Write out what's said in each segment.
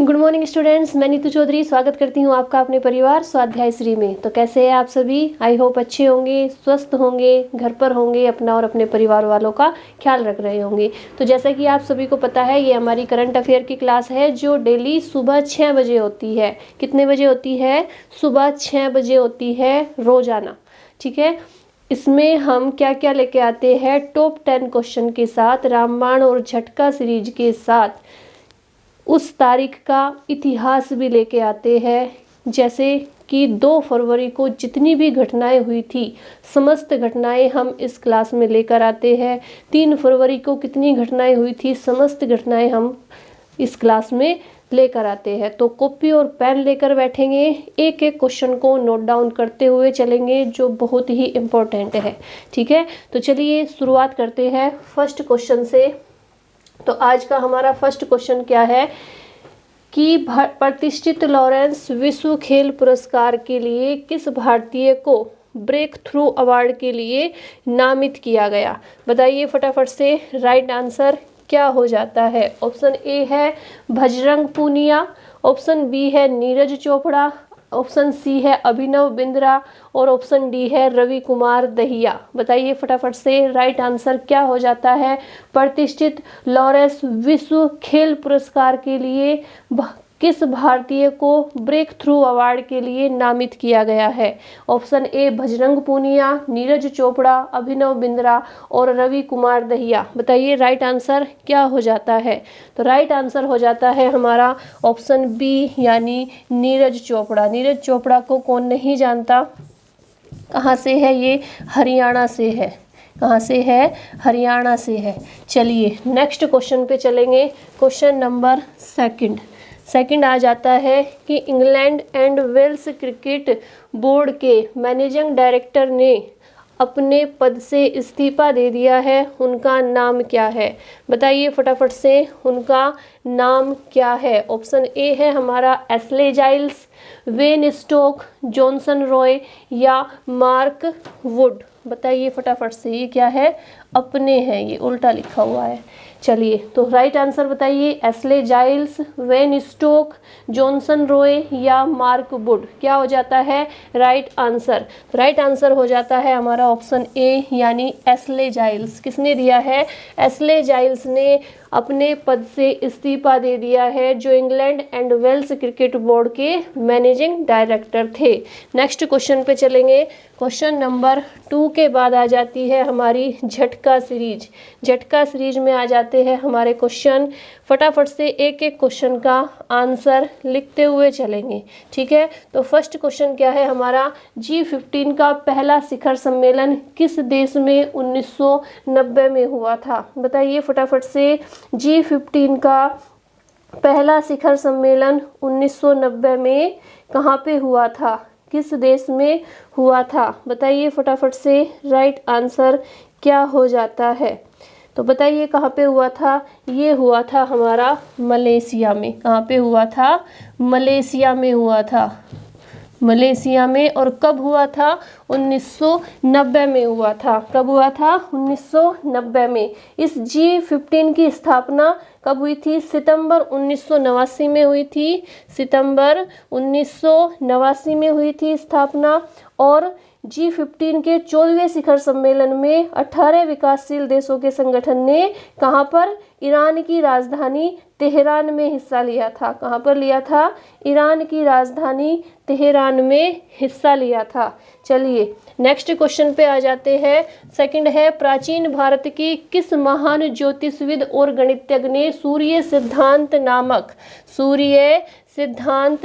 Good morning students, मैं नीतू चौधरी स्वागत करती हूँ आपका अपने परिवार स्वाध्याय श्री में। तो कैसे हैं आप सभी? आई होप अच्छे होंगे, स्वस्थ होंगे, घर पर होंगे, अपना और अपने परिवार वालों का ख्याल रख रहे होंगे। तो जैसा कि आप सभी को पता है, ये हमारी करंट अफेयर की क्लास है जो डेली सुबह 6 बजे होती है। कितने बजे होती है? सुबह 6 बजे होती है रोजाना। ठीक है, इसमें हम क्या क्या लेके आते हैं? टॉप 10 क्वेश्चन के साथ, रामबाण और झटका सीरीज के साथ उस तारीख का इतिहास भी लेके आते हैं। जैसे कि 2 फरवरी को जितनी भी घटनाएं हुई थी, समस्त घटनाएं हम इस क्लास में लेकर आते हैं। 3 फरवरी को कितनी घटनाएं हुई थी, समस्त घटनाएं हम इस क्लास में लेकर आते हैं। तो कॉपी और पेन लेकर बैठेंगे, एक एक क्वेश्चन को नोट डाउन करते हुए चलेंगे, जो बहुत ही इम्पोर्टेंट है। ठीक है, तो चलिए शुरुआत करते हैं फर्स्ट क्वेश्चन से। तो आज का हमारा फर्स्ट क्वेश्चन क्या है कि प्रतिष्ठित लॉरेंस विश्व खेल पुरस्कार के लिए किस भारतीय को ब्रेक थ्रू अवार्ड के लिए नामित किया गया? बताइए फटाफट से। राइट आंसर क्या हो जाता है? ऑप्शन ए है बजरंग पूनिया, ऑप्शन बी है नीरज चोपड़ा, ऑप्शन सी है अभिनव बिंद्रा और ऑप्शन डी है रवि कुमार दहिया। बताइए फटाफट से राइट आंसर क्या हो जाता है? प्रतिष्ठित लॉरेंस विश्व खेल पुरस्कार के लिए किस भारतीय को ब्रेक थ्रू अवार्ड के लिए नामित किया गया है? ऑप्शन ए बजरंग पूनिया, नीरज चोपड़ा, अभिनव बिंद्रा और रवि कुमार दहिया। बताइए राइट आंसर क्या हो जाता है? तो राइट आंसर हो जाता है हमारा ऑप्शन बी, यानी नीरज चोपड़ा। नीरज चोपड़ा को कौन नहीं जानता? कहाँ से है ये? हरियाणा से है। कहाँ से है? हरियाणा से है। चलिए नेक्स्ट क्वेश्चन पे चलेंगे। क्वेश्चन नंबर सेकंड आ जाता है कि England and Wales cricket board के मैनेजिंग डायरेक्टर ने अपने पद से इस्तीफा दे दिया है, उनका नाम क्या है? बताइए फटाफट से उनका नाम क्या है? ऑप्शन ए है हमारा Ashley Giles, Wayne Stoke, Johnson Roy या मार्क वुड। बताइए फटाफट से, ये क्या है? अपने हैं, ये उल्टा लिखा हुआ है। चलिए तो राइट आंसर बताइए। Ashley Giles, Wayne Stoke, Johnson Roy या मार्क वुड। क्या हो जाता है राइट आंसर? राइट आंसर हो जाता है हमारा ऑप्शन ए, यानी एस्ले जाइल्स। किसने दिया है? एस्ले जाइल्स ने अपने पद से इस्तीफा दे दिया है, जो England and Wales cricket board के मैनेजिंग डायरेक्टर थे। नेक्स्ट क्वेश्चन पे चलेंगे। क्वेश्चन नंबर 2 के बाद आ जाती है हमारी झटका सीरीज। झटका सीरीज में आ जाते हैं हमारे क्वेश्चन। फटाफट से एक एक क्वेश्चन का आंसर लिखते हुए चलेंगे। ठीक है, तो फर्स्ट क्वेश्चन क्या है हमारा? G15 का पहला शिखर सम्मेलन किस देश में 1990 में हुआ था? बताइए फटाफट से। G15 का पहला शिखर सम्मेलन 1990 में कहाँ पे हुआ था? किस देश में हुआ था? बताइए फटाफट से राइट आंसर क्या हो जाता है? तो बताइए कहाँ पे हुआ था? ये हुआ था हमारा मलेशिया में। कहाँ पे हुआ था? मलेशिया में हुआ था। मलेशिया में। और कब हुआ था? 1990 में हुआ था। कब हुआ था? 1990 में। इस G15 की स्थापना कब हुई थी? सितंबर 1989 में हुई थी। सितंबर 1989 में हुई थी स्थापना। और G15 के 14वें शिखर सम्मेलन में 18 विकासशील देशों के संगठन ने कहाँ पर? ईरान की राजधानी तेहरान में हिस्सा लिया था। कहाँ पर लिया था? ईरान की राजधानी तेहरान में हिस्सा लिया था। चलिए नेक्स्ट क्वेश्चन पे आ जाते हैं। सेकंड है, प्राचीन भारत की किस महान ज्योतिषविद और गणितज्ञ ने सूर्य सिद्धांत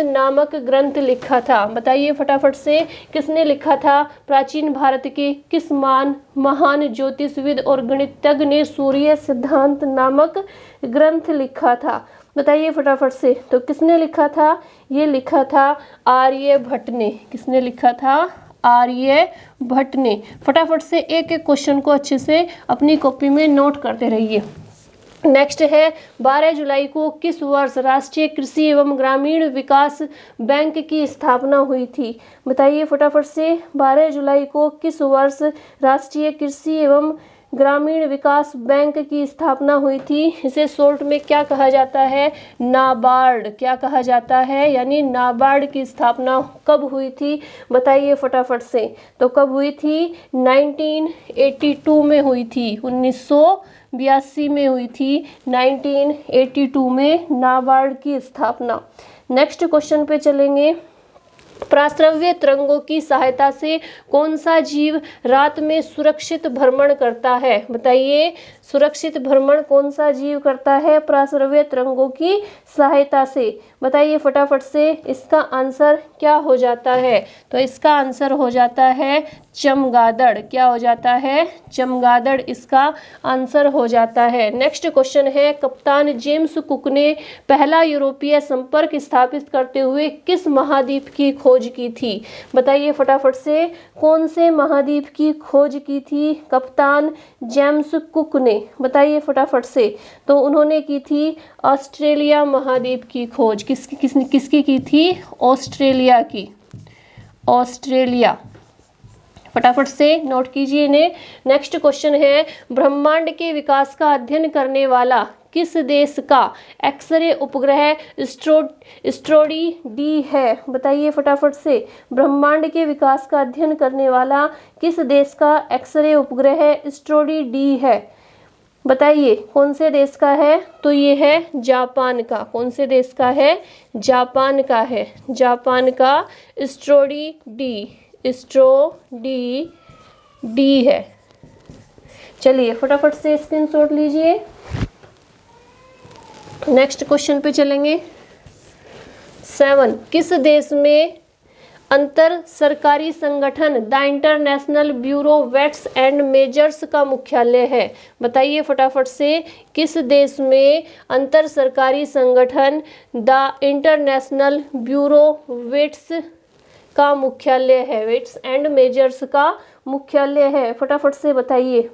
नामक ग्रंथ लिखा था? बताइए फटाफट से किसने लिखा था? प्राचीन भारत के किस महान ज्योतिषविद और गणितज्ञ ने सूर्य सिद्धांत नामक ग्रंथ लिखा था? बताइए फटाफट से। तो किसने लिखा था? ये लिखा था आर्यभट्ट ने। किसने लिखा था? आर्यभट्ट ने। फटाफट से एक एक क्वेश्चन को अच्छे से अपनी कॉपी में नोट करते रहिए। नेक्स्ट है, 12 जुलाई को किस वर्ष राष्ट्रीय कृषि एवं ग्रामीण विकास बैंक की स्थापना हुई थी? बताइए फटाफट से। 12 जुलाई को किस वर्ष राष्ट्रीय कृषि एवं ग्रामीण विकास बैंक की स्थापना हुई थी? इसे शॉर्ट में क्या कहा जाता है? नाबार्ड। क्या कहा जाता है? यानी नाबार्ड की स्थापना कब हुई थी? बताइए फटाफट से। तो कब हुई थी? 1982 में हुई थी, 1982 में हुई थी, 1982 में नाबार्ड की स्थापना। नेक्स्ट क्वेश्चन पे चलेंगे। प्राश्रव्य तरंगों की सहायता से कौन सा जीव रात में सुरक्षित भ्रमण करता है? बताइए, सुरक्षित भ्रमण कौन सा जीव करता है प्राश्रव्य तरंगों की सहायता से? बताइए फटाफट से। इसका आंसर क्या हो जाता है? तो इसका आंसर हो जाता है चमगादड़। क्या हो जाता है? चमगादड़ इसका आंसर हो जाता है। नेक्स्ट क्वेश्चन है, कप्तान जेम्स कुक ने पहला यूरोपीय संपर्क स्थापित करते हुए किस महाद्वीप की खोज की थी? बताइए फटाफट से। कौन से महाद्वीप की खोज की थी कप्तान जेम्स कुक ने? बताइए फटाफट से। तो उन्होंने की थी ऑस्ट्रेलिया महाद्वीप की खोज। किसकी की थी? ऑस्ट्रेलिया की। ऑस्ट्रेलिया। फटाफट से नोट कीजिए इन्हें। नेक्स्ट क्वेश्चन है, ब्रह्मांड के विकास का अध्ययन करने वाला किस देश का एक्सरे उपग्रह स्ट्रोडी डी है? बताइए फटाफट से। ब्रह्मांड के विकास का अध्ययन करने वाला किस देश का एक्सरे उपग्रह स्ट्रोडी डी है? बताइए कौन से देश का है? तो ये है जापान का। कौन से देश का है? जापान का है। जापान का स्ट्रोडी डी है। चलिए फटाफट से स्क्रीनशॉट लीजिए। नेक्स्ट क्वेश्चन पे चलेंगे। 7, किस देश में अंतर सरकारी संगठन the international bureau weights and measures का मुख्यालय है? बताइए फटाफट से। किस देश में अंतर सरकारी संगठन द इंटरनेशनल ब्यूरो वेट्स का मुख्यालय है? वेट्स एंड मेजर्स का मुख्यालय है। फटाफट से बताइए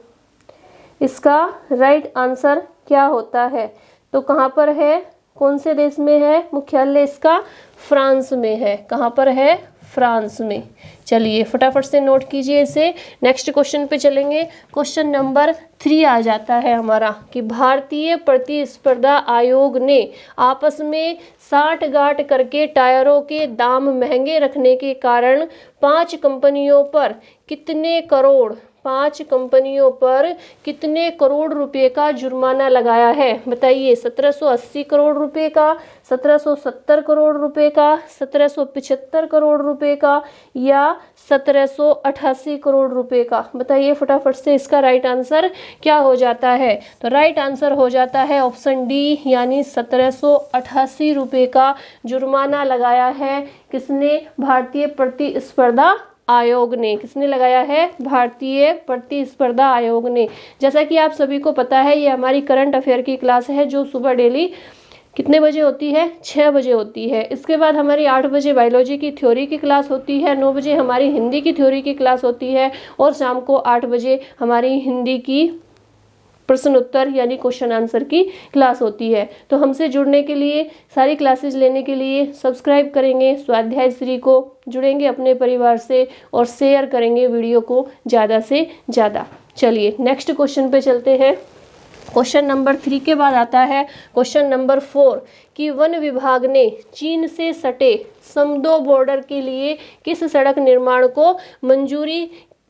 इसका राइट आंसर क्या होता है? तो कहाँ पर है? कौन से देश में है मुख्यालय इसका? फ्रांस में है। कहाँ पर है? फ्रांस में। चलिए फटाफट से नोट कीजिए इसे। नेक्स्ट क्वेश्चन पे चलेंगे। क्वेश्चन नंबर 3 आ जाता है हमारा कि भारतीय प्रतिस्पर्धा आयोग ने आपस में साठगांठ करके टायरों के दाम महंगे रखने के कारण 5 कंपनियों पर कितने करोड़ रुपए का जुर्माना लगाया है? बताइए। 1780 करोड़ रुपए का, 1770 करोड़ रुपए का, 1775 करोड़ रुपए का या 1788 करोड़ रुपए का? बताइए फटाफट से इसका राइट आंसर क्या हो जाता है? तो राइट आंसर हो जाता है ऑप्शन डी, यानी 1788 रुपए का जुर्माना लगाया है। किसने? भारतीय प्रतिस्पर्धा आयोग ने। किसने लगाया है? भारतीय प्रतिस्पर्धा आयोग ने। जैसा कि आप सभी को पता है, ये हमारी करंट अफेयर की क्लास है जो सुबह डेली कितने बजे होती है? 6 बजे होती है। इसके बाद हमारी 8 बजे बायोलॉजी की थ्योरी की क्लास होती है, 9 बजे हमारी हिंदी की थ्योरी की क्लास होती है और शाम को 8 बजे हमारी हिंदी की प्रश्न उत्तर यानी क्वेश्चन आंसर की क्लास होती है। तो हमसे जुड़ने के लिए, सारी क्लासेस लेने के लिए सब्सक्राइब करेंगे स्वाध्याय श्री को, जुड़ेंगे अपने परिवार से और शेयर करेंगे वीडियो को ज़्यादा से ज़्यादा। चलिए नेक्स्ट क्वेश्चन पे चलते हैं। क्वेश्चन नंबर 3 के बाद आता है क्वेश्चन नंबर 4 कि वन विभाग ने चीन से सटे समदो बॉर्डर के लिए किस सड़क निर्माण को मंजूरी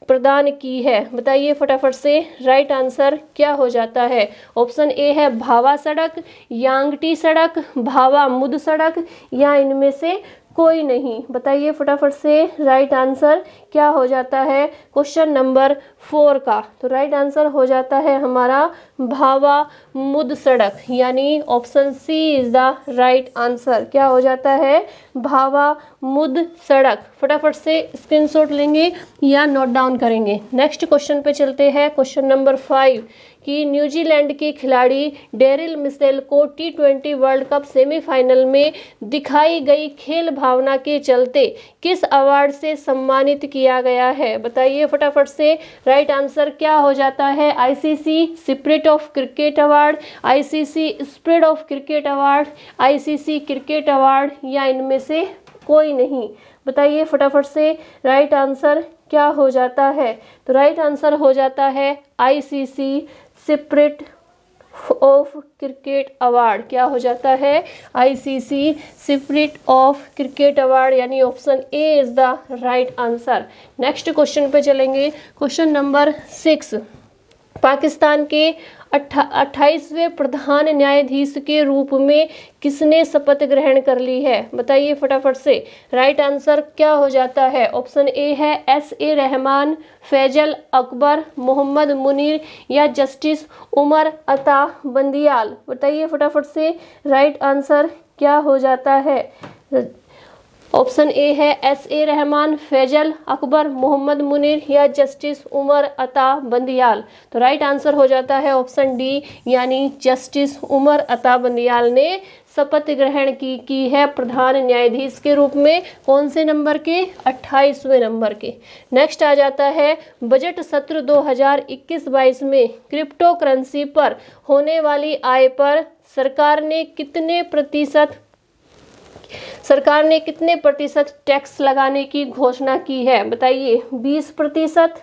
प्रदान की है? बताइए फटाफट से। राइट आंसर क्या हो जाता है? ऑप्शन ए है भावा सड़क, यांगटी सड़क, भावा मुद सड़क या इनमें से कोई नहीं। बताइए फटाफट से राइट आंसर क्या हो जाता है क्वेश्चन नंबर 4 का? तो राइट आंसर हो जाता है हमारा भावा मुद सड़क, यानी option C is the right answer. क्या हो जाता है? भावा मुद सड़क। फटाफट से स्क्रीनशॉट लेंगे या नोट डाउन करेंगे। नेक्स्ट क्वेश्चन पे चलते हैं। क्वेश्चन नंबर 5 कि न्यूजीलैंड के खिलाड़ी डेरिल मिशेल को T20 वर्ल्ड कप सेमीफाइनल में दिखाई गई खेल भावना के चलते किस अवार्ड से सम्मानित किया गया है? बताइए फटाफट से। राइट आंसर क्या हो जाता है? ICC spirit of cricket award, ICC spirit of cricket award, ICC cricket award या इनमें से कोई नहीं। बताइए फटाफट से राइट आंसर क्या हो जाता है। तो राइट आंसर हो जाता है ICC spirit of cricket award. क्या हो जाता है? ICC spirit of cricket award, यानी option A is the right answer. Next question पे चलेंगे। क्वेश्चन नंबर 6, पाकिस्तान के 28वें प्रधान न्यायाधीश के रूप में किसने शपथ ग्रहण कर ली है? बताइए फटाफट से राइट आंसर क्या हो जाता है। ऑप्शन ए है SA रहमान, फैजल अकबर, मोहम्मद मुनीर या जस्टिस उमर अता बंदियाल। बताइए फटाफट से राइट आंसर क्या हो जाता है। ऑप्शन ए है SA रहमान, फैजल अकबर, मोहम्मद मुनीर या जस्टिस उमर अता बंदियाल। तो राइट आंसर हो जाता है ऑप्शन डी, यानी जस्टिस उमर अता बंदियाल ने शपथ ग्रहण की है प्रधान न्यायाधीश के रूप में। कौन से नंबर के? 28वें नंबर के। नेक्स्ट आ जाता है बजट सत्र 2021-22 में क्रिप्टो करेंसी पर होने वाली आय पर सरकार ने कितने प्रतिशत टैक्स लगाने की घोषणा की है? बताइए 20%,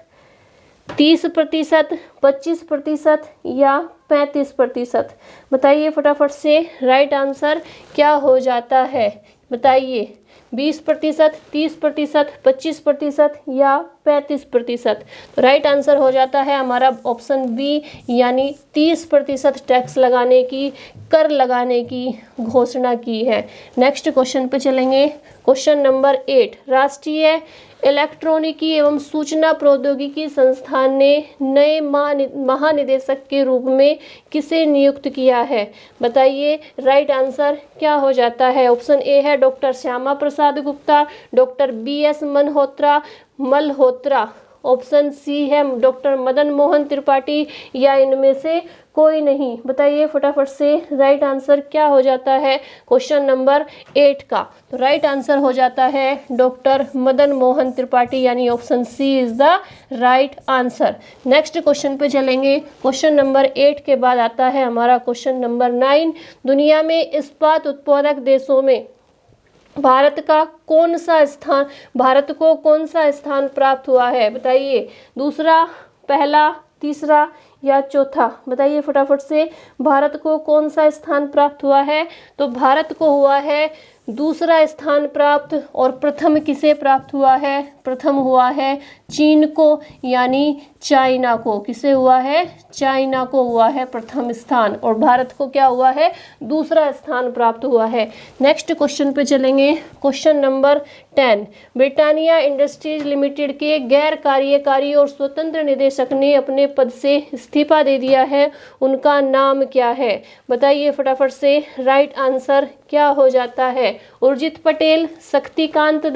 30%, 25% या 35%। बताइए फटाफट से राइट आंसर क्या हो जाता है। बताइए 20%, 30%, 25% या 35%। तो राइट आंसर हो जाता है हमारा ऑप्शन बी, यानी 30% टैक्स लगाने की, कर लगाने की घोषणा की है। नेक्स्ट क्वेश्चन पे चलेंगे। क्वेश्चन नंबर 8, राष्ट्रीय इलेक्ट्रॉनिकी एवं सूचना प्रौद्योगिकी संस्थान ने नए महानिदेशक के रूप में किसे नियुक्त किया है? बताइए राइट आंसर क्या हो जाता है। ऑप्शन ए है doctor Shyama Prasad Gupta, doctor BS Malhotra, option C है डॉक्टर मदन मोहन त्रिपाठी या इनमें से कोई नहीं। बताइए फटाफट से राइट आंसर क्या हो जाता है क्वेश्चन नंबर 8 का। तो राइट आंसर हो जाता है डॉक्टर मदन मोहन त्रिपाठी, यानी option C is the right answer. Next question पे चलेंगे। क्वेश्चन नंबर 8 के बाद आता है हमारा क्वेश्चन नंबर 9, दुनिया में इस्पात उत्पादक देशों में भारत को कौन सा स्थान प्राप्त हुआ है? बताइए दूसरा, पहला, तीसरा या चौथा। बताइए फटाफट से भारत को कौन सा स्थान प्राप्त हुआ है। तो भारत को हुआ है दूसरा स्थान प्राप्त, और प्रथम किसे प्राप्त हुआ है? प्रथम हुआ है चीन को, यानी चाइना को। किसे हुआ है? चाइना को हुआ है प्रथम स्थान, और भारत को क्या हुआ है? दूसरा स्थान प्राप्त हुआ है। नेक्स्ट क्वेश्चन पे चलेंगे। Question number 10, Britannia industries limited के गैर कार्यकारी और स्वतंत्र निदेशक ने अपने पद से इस्तीफा दे दिया है, उनका नाम क्या है? बताइए फटाफट से राइट आंसर क्या हो जाता है। उर्जित पटेल, शक्तिकांत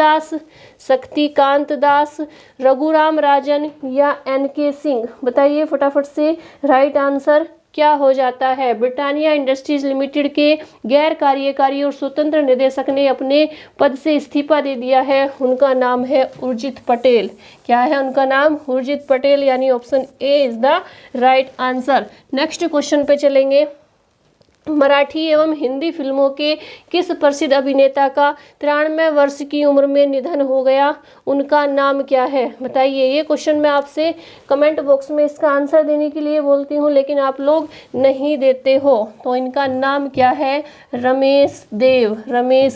दास, रघुराम राजन या NK सिंह। बताइए फटाफट से राइट आंसर क्या हो जाता है। ब्रिटानिया इंडस्ट्रीज लिमिटेड के गैर कार्यकारी और स्वतंत्र निदेशक ने अपने पद से इस्तीफा दे दिया है, उनका नाम है उर्जित पटेल। क्या है उनका नाम? उर्जित पटेल, यानी option A is the right answer. Next question पे चलेंगे। मराठी एवं हिंदी फिल्मों के किस प्रसिद्ध अभिनेता का 93 वर्ष की उम्र में निधन हो गया, उनका नाम क्या है? बताइए। ये क्वेश्चन मैं आपसे कमेंट बॉक्स में इसका आंसर देने के लिए बोलती हूँ, लेकिन आप लोग नहीं देते हो। तो इनका नाम क्या है? रमेश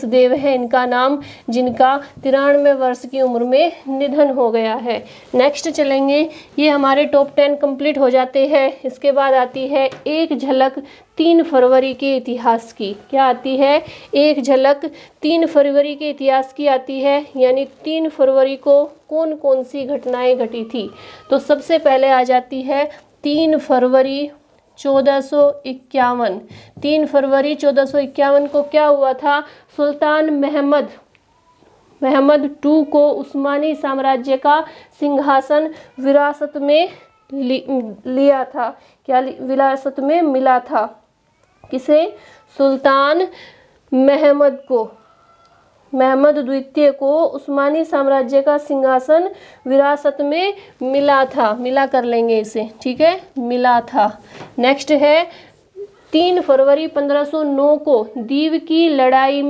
देव है इनका नाम, जिनका 93 वर्ष की उम्र में निधन हो गया है। नेक्स्ट चलेंगे। ये हमारे टॉप 10 कंप्लीट हो जाते हैं। इसके बाद आती है एक झलक 3 फरवरी के इतिहास की। क्या आती है? एक झलक 3 फरवरी के इतिहास की आती है, यानी 3 फरवरी को कौन कौन सी घटनाएं घटी थी। तो सबसे पहले आ जाती है 3 फरवरी 1451। 3 फरवरी 1451 को क्या हुआ था? सुल्तान महमद II को उस्मानी साम्राज्य का सिंहासन विरासत में लिया था। क्या विरासत में मिला था? किसे? सुल्तान महमद द्वितीय को उस्मानी साम्राज्य का सिंहासन विरासत में मिला था। मिला कर लेंगे इसे, ठीक है, मिला था। नेक्स्ट है 3 फरवरी 1509 को दीव की लड़ाई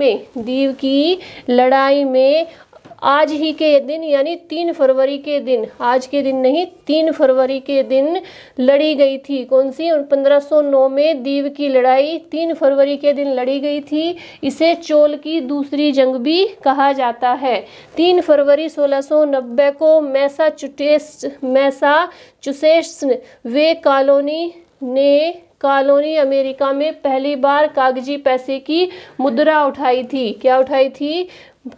में आज ही के दिन यानी 3 फरवरी के दिन, आज के दिन नहीं 3 फरवरी के दिन लड़ी गई थी। कौन सी? 1509 में दीव की लड़ाई 3 फरवरी के दिन लड़ी गई थी। इसे चोल की दूसरी जंग भी कहा जाता है। 3 फरवरी 1690 को मैसाचुसेट्स वे कॉलोनी अमेरिका में पहली बार कागजी पैसे की मुद्रा उठाई थी। क्या उठाई थी?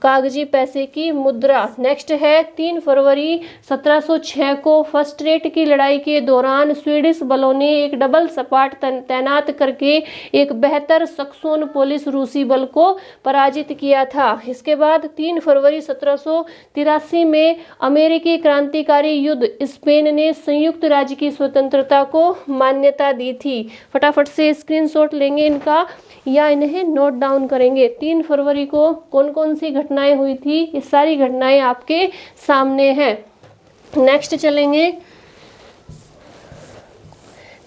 कागजी पैसे की मुद्रा। नेक्स्ट है 3 फरवरी 1706 को फर्स्ट रेट की लड़ाई के दौरान स्वीडिश बलों ने एक डबल सपाट तैनात करके एक बेहतर सक्सोन पुलिस रूसी बल को पराजित किया था। इसके बाद 3 फरवरी 1783 में अमेरिकी क्रांतिकारी युद्ध स्पेन ने संयुक्त राज्य की स्वतंत्रता को मान्यता दी थी। फटाफट से स्क्रीनशॉट लेंगे इनका या इन्हें नोट डाउन करेंगे। 3 फरवरी को कौन कौन सी घटनाएं हुई थी, ये सारी घटनाएं आपके सामने हैं। नेक्स्ट चलेंगे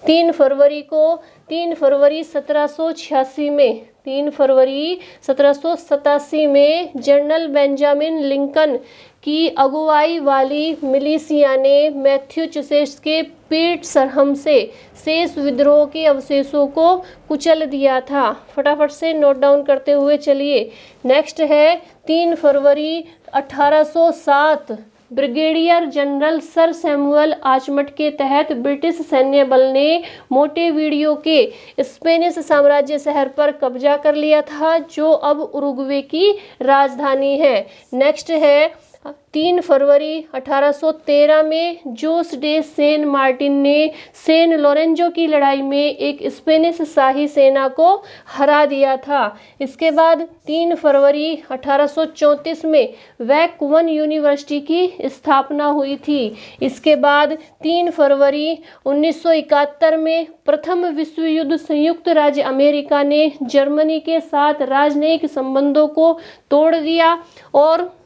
3 फरवरी को 3 फरवरी 1786 में 3 फरवरी 1787 में जनरल बेंजामिन लिंकन की अगुवाई वाली मिलिशिया ने मैथ्यूसेट्स के पीटसरहम से शेष विद्रोह के अवशेषों को कुचल दिया था। फटाफट से नोट डाउन करते हुए चलिए। नेक्स्ट है 3 फरवरी 1807 ब्रिगेडियर जनरल सर सैमुअल आचमट के तहत ब्रिटिश सैन्य बल ने मोंटेवीडियो के स्पेनिश साम्राज्य शहर पर कब्जा कर लिया था, जो अब उरुग्वे की राजधानी है। नेक्स्ट है 3 फरवरी 1813 में जोस डे सेन मार्टिन ने सेन लोरेंजो की लड़ाई में एक स्पेनिश शाही सेना को हरा दिया था। इसके बाद 3 फरवरी 1834 में वैकवन यूनिवर्सिटी की स्थापना हुई थी। इसके बाद 3 फरवरी 1971 में प्रथम विश्व युद्ध संयुक्त राज्य अमेरिका ने जर्मनी के साथ राजनयिक संबंधों को तोड़ दिया और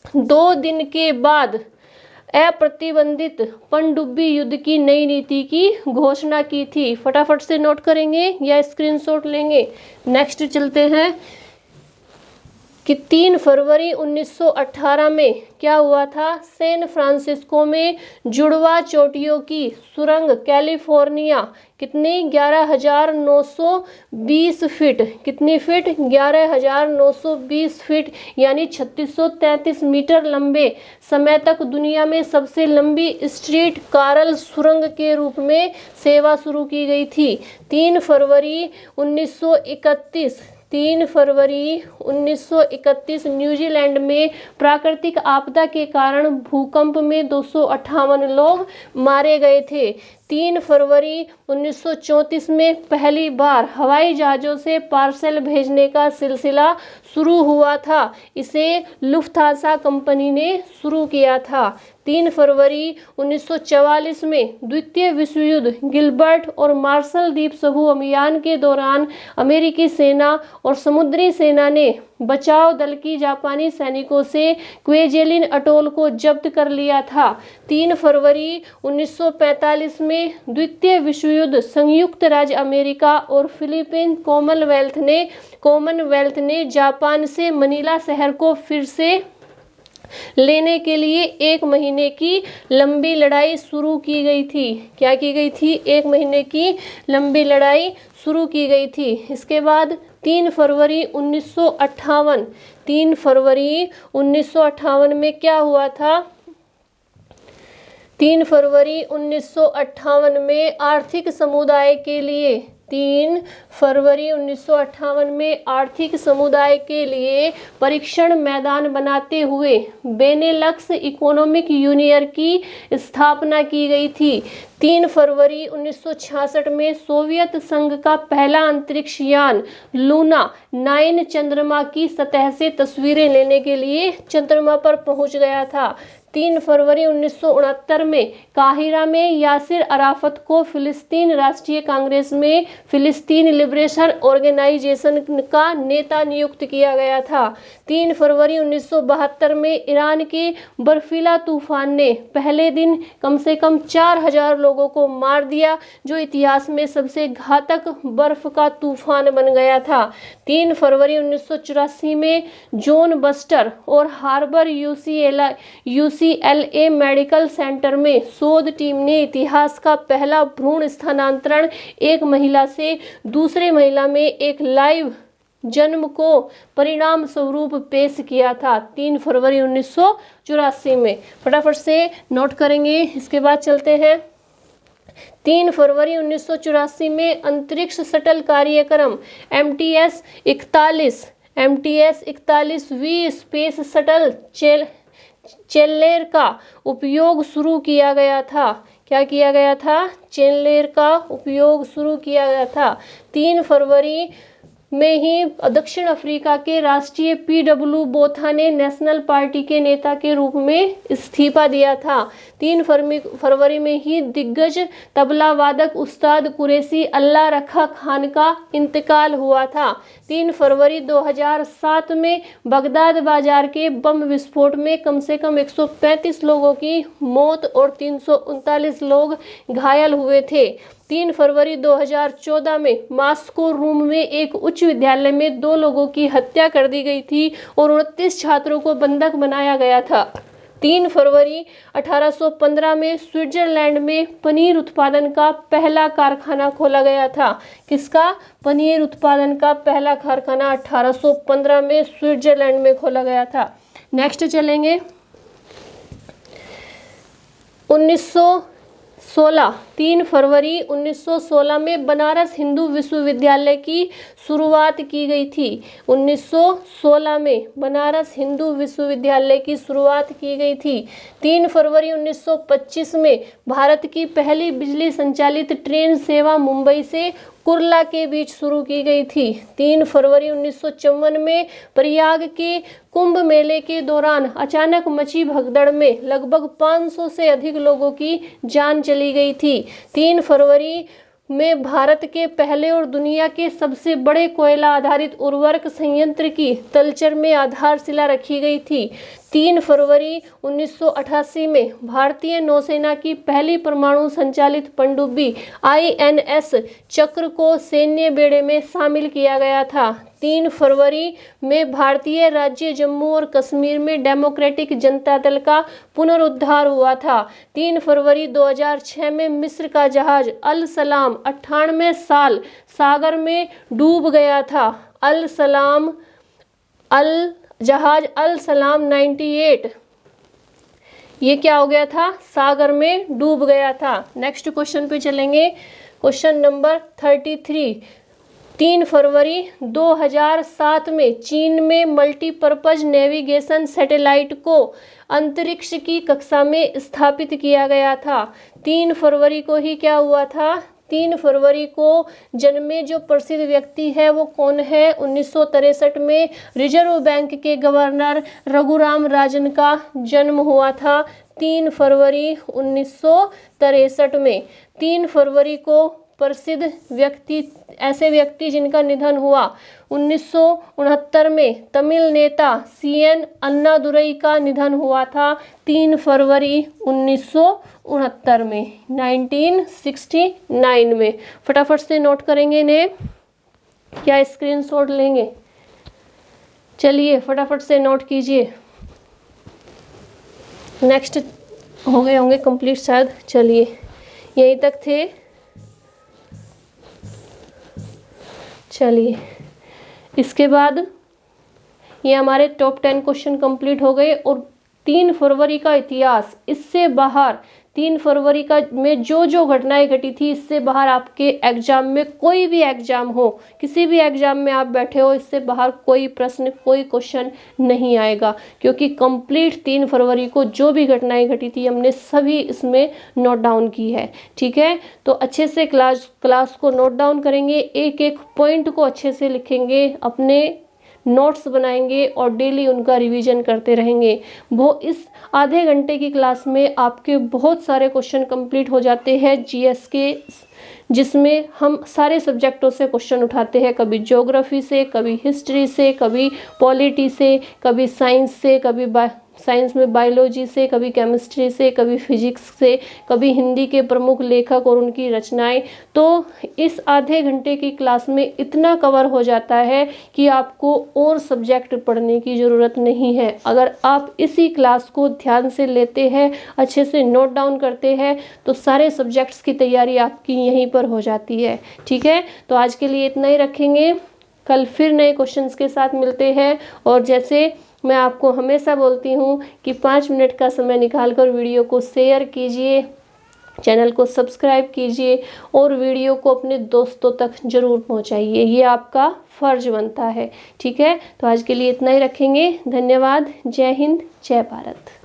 2 दिन के बाद अप्रतिबंधित पनडुब्बी युद्ध की नई नीति की घोषणा की थी। फटाफट से नोट करेंगे या स्क्रीनशॉट लेंगे। नेक्स्ट चलते हैं कि 3 फरवरी 1918 में क्या हुआ था? सैन फ्रांसिस्को में जुड़वा चोटियों की सुरंग कैलिफोर्निया कितनी 11,920 फीट, कितनी फीट? 11,920 फीट यानी 3633 मीटर लंबे समय तक दुनिया में सबसे लंबी स्ट्रीट कारल सुरंग के रूप में सेवा शुरू की गई थी। 3 फरवरी 1931 न्यूजीलैंड में प्राकृतिक आपदा के कारण भूकंप में 258 लोग मारे गए थे। 3 फरवरी 1934 में पहली बार हवाई जहाज़ों से पार्सल भेजने का सिलसिला शुरू हुआ था। इसे लुफ्थांसा कंपनी ने शुरू किया था। 3 फरवरी 1944 में द्वितीय विश्व युद्ध गिलबर्ट और मार्शल द्वीप समूह अभियान के दौरान अमेरिकी सेना और समुद्री सेना ने बचाव दल की जापानी सैनिकों से क्वेजेलिन अटोल को जब्त कर लिया था। 3 फरवरी 1945 में द्वितीय विश्व युद्ध संयुक्त राज्य अमेरिका और फिलीपीन कॉमनवेल्थ ने जापान से मनीला शहर को फिर से लेने के लिए 1 महीने की लंबी लड़ाई शुरू की गई थी। क्या की गई थी? 1 महीने की लंबी लड़ाई शुरू की गई थी। इसके बाद 3 फरवरी 1958 में क्या हुआ था? 3 फरवरी 1958 में आर्थिक समुदाय के लिए 3 फरवरी 1958 में आर्थिक समुदाय के लिए परीक्षण मैदान बनाते हुए बेनेलक्स इकोनॉमिक यूनियन की स्थापना की गई थी। 3 फरवरी 1966 में सोवियत संघ का पहला अंतरिक्ष यान लूना 9 चंद्रमा की सतह से तस्वीरें लेने के लिए चंद्रमा पर पहुंच गया था। 3 फरवरी 1969 में काहिरा में यासिर अराफत को फिलिस्तीन राष्ट्रीय कांग्रेस में फिलिस्तीन लिबरेशन ऑर्गेनाइजेशन का नेता नियुक्त किया गया था। 3 फरवरी 1972 में ईरान के बर्फीला तूफान ने पहले दिन कम से कम 4000 लोगों को मार दिया, जो इतिहास में सबसे घातक बर्फ का तूफान बन गया था। 3 फरवरी 1984 में जॉन बस्टर और हार्वर्ड UCLA मेडिकल सेंटर में शोध टीम ने इतिहास का पहला भ्रूण स्थानांतरण एक महिला से दूसरे महिला में एक लाइव जन्म को परिणाम स्वरूप पेश किया था। 3 फरवरी 1984 में। फटाफट से नोट करेंगे। इसके बाद चलते हैं 3 फरवरी 1984 में अंतरिक्ष शटल कार्यक्रम MTS 41V space shuttle challenger का उपयोग शुरू किया गया था। क्या किया गया था? चैलेंजर का उपयोग शुरू किया गया था। 3 फरवरी में ही दक्षिण अफ्रीका के राष्ट्रीय PW बोथा ने नेशनल पार्टी के नेता के रूप में इस्तीफा दिया था। 3 फरवरी में ही दिग्गज तबला वादक उस्ताद कुरैशी अल्लाह रखा खान का इंतकाल हुआ था। 3 फरवरी 2007 में बगदाद बाजार के बम विस्फोट में कम से कम 135 लोगों की मौत और 339 लोग घायल हुए थे। 3 फरवरी 2014 में मॉस्को रोम में एक उच्च विद्यालय में 2 लोगों की हत्या कर दी गई थी और 29 छात्रों को बंधक बनाया गया था। 3 फरवरी 1815 में स्विट्जरलैंड में पनीर उत्पादन का पहला कारखाना खोला गया था। किसका? पनीर उत्पादन का पहला कारखाना 1815 में स्विट्जरलैंड में खोला गया था। नेक्स्ट चलेंगे 3 फरवरी 1916 में बनारस हिंदू विश्वविद्यालय की शुरुआत की गई थी। 1916 में बनारस हिंदू विश्वविद्यालय की शुरुआत की गई थी। 3 फरवरी 1925 में भारत की पहली बिजली संचालित ट्रेन सेवा मुंबई से कुर्ला के बीच शुरू की गई थी। 3 फरवरी 1954 में प्रयाग के कुंभ मेले के दौरान अचानक मची भगदड़ में लगभग 500 से अधिक लोगों की जान चली गई थी। 3 फरवरी में भारत के पहले और दुनिया के सबसे बड़े कोयला आधारित उर्वरक संयंत्र की तलचर में आधारशिला रखी गई थी। 3 फरवरी 1988 में भारतीय नौसेना की पहली परमाणु संचालित पनडुब्बी INS चक्र को सैन्य बेड़े में शामिल किया गया था। 3 फरवरी में भारतीय राज्य जम्मू और कश्मीर में डेमोक्रेटिक जनता दल का पुनरुद्धार हुआ था। 3 फरवरी 2006 में मिस्र का जहाज अल सलाम 98 साल सागर में डूब गया था। जहाज अल सलाम 98 ये क्या हो गया था? सागर में डूब गया था। नेक्स्ट क्वेश्चन पे चलेंगे। Question number 33। 3 फरवरी 2007 में चीन में मल्टीपर्पज नेविगेशन सैटेलाइट को अंतरिक्ष की कक्षा में स्थापित किया गया था। 3 फरवरी को ही क्या हुआ था? 3 फरवरी को जन्मे जो प्रसिद्ध व्यक्ति है वो कौन है? 1963 में रिजर्व बैंक के गवर्नर रघुराम राजन का जन्म हुआ था। 3 फरवरी 1963 में। 3 फरवरी को प्रसिद्ध व्यक्ति, ऐसे व्यक्ति जिनका निधन हुआ 1969 में तमिल नेता CN अन्नादुरई का निधन हुआ था। 3 फरवरी 1969 में, 1969 में। फटाफट से नोट करेंगे इन्हें, क्या स्क्रीनशॉट लेंगे? चलिए फटाफट से नोट कीजिए। नेक्स्ट हो गए होंगे कंप्लीट शायद। चलिए यहीं तक थे। चलिए इसके बाद ये हमारे टॉप 10 क्वेश्चन कंप्लीट हो गए। और 3 फरवरी का इतिहास, इससे बाहर 3 फरवरी का में जो घटनाएं घटी थी, इससे बाहर आपके एग्जाम में कोई भी एग्जाम हो, किसी भी एग्जाम में आप बैठे हो, इससे बाहर कोई प्रश्न, कोई क्वेश्चन नहीं आएगा, क्योंकि कंप्लीट 3 फरवरी को जो भी घटनाएं घटी थी हमने सभी इसमें नोट डाउन की है। ठीक है, तो अच्छे से क्लास को नोट डाउन करेंगे, एक एक पॉइंट को अच्छे से लिखेंगे, अपने नोट्स बनाएंगे और डेली उनका रिवीजन करते रहेंगे। वो इस आधे घंटे की क्लास में आपके बहुत सारे क्वेश्चन कंप्लीट हो जाते हैं जीएस के, जिसमें हम सारे सब्जेक्टों से क्वेश्चन उठाते हैं, कभी ज्योग्राफी से, कभी हिस्ट्री से, कभी पॉलिटी से, कभी साइंस से, कभी साइंस में बायोलॉजी से, कभी केमिस्ट्री से, कभी फिजिक्स से, कभी हिंदी के प्रमुख लेखक और उनकी रचनाएं। तो इस आधे घंटे की क्लास में इतना कवर हो जाता है कि आपको और सब्जेक्ट पढ़ने की ज़रूरत नहीं है। अगर आप इसी क्लास को ध्यान से लेते हैं, अच्छे से नोट डाउन करते हैं, तो सारे सब्जेक्ट्स की तैयारी आपकी यहीं पर हो जाती है। ठीक है, तो आज के लिए इतना ही रखेंगे। कल फिर नए क्वेश्चंस के साथ मिलते हैं। और जैसे मैं आपको हमेशा बोलती हूँ कि 5 मिनट का समय निकालकर वीडियो को शेयर कीजिए, चैनल को सब्सक्राइब कीजिए और वीडियो को अपने दोस्तों तक जरूर पहुँचाइए, ये आपका फ़र्ज बनता है। ठीक है, तो आज के लिए इतना ही रखेंगे। धन्यवाद। जय हिंद, जय भारत।